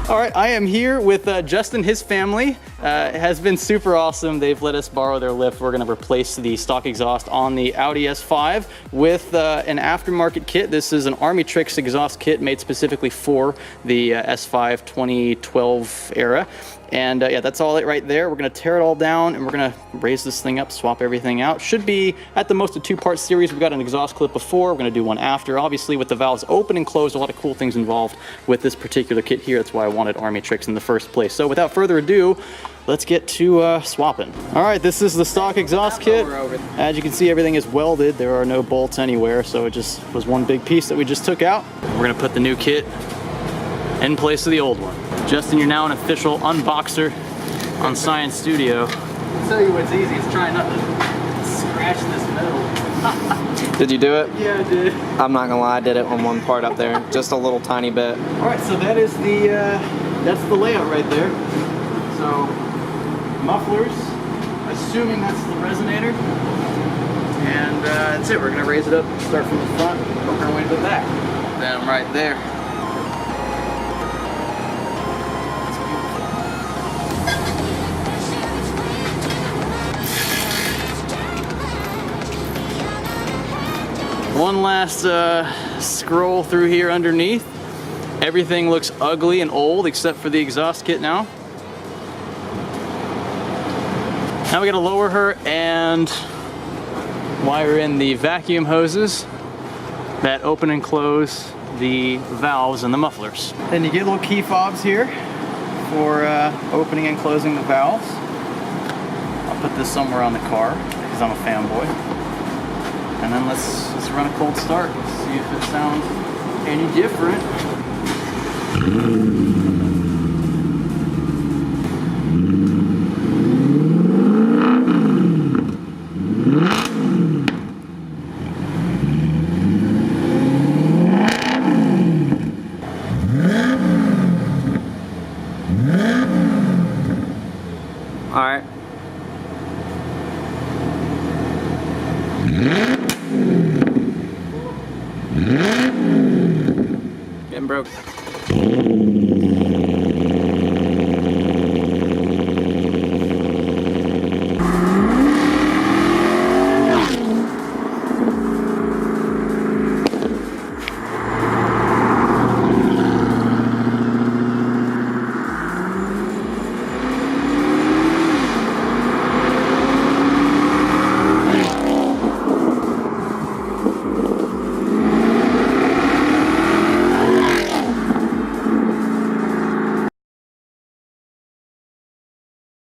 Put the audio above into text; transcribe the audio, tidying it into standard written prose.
All right, I am here with Justin. His family has been super awesome. They've let us borrow their lift. We're gonna replace the stock exhaust on the Audi S5 with an aftermarket kit. This is an Armytrix exhaust kit made specifically for the S5 2012 era. And yeah, that's all it right there. We're gonna tear it all down and we're gonna raise this thing up, swap everything out. Should be at the most a two-part series. We've got an exhaust clip before, we're gonna do one after. Obviously with the valves open and closed, a lot of cool things involved with this particular kit here. That's why I wanted Armytrix in the first place. So without further ado, let's get to swapping. All right, this is the stock exhaust kit. As you can see, everything is welded. There are no bolts anywhere, so it just was one big piece that we just took out. We're gonna put the new kit in place of the old one. Justin, you're now an official unboxer on Science Studio. I'll tell you what's easy, is trying not to scratch this metal. Did you do it? Yeah, I did. I'm not gonna lie, I did it on one part up there, just a little tiny bit. All right, so that is that's the layout right there. So, mufflers, assuming that's the resonator. And that's it, we're gonna raise it up, start from the front, work our way to the back. Then I'm right there. One last scroll through here underneath. Everything looks ugly and old except for the exhaust kit now. Now we gotta lower her and wire in the vacuum hoses that open and close the valves and the mufflers. Then you get little key fobs here for opening and closing the valves. I'll put this somewhere on the car because I'm a fanboy. And then let's run a cold start and see if it sounds any different. All right. Getting broke.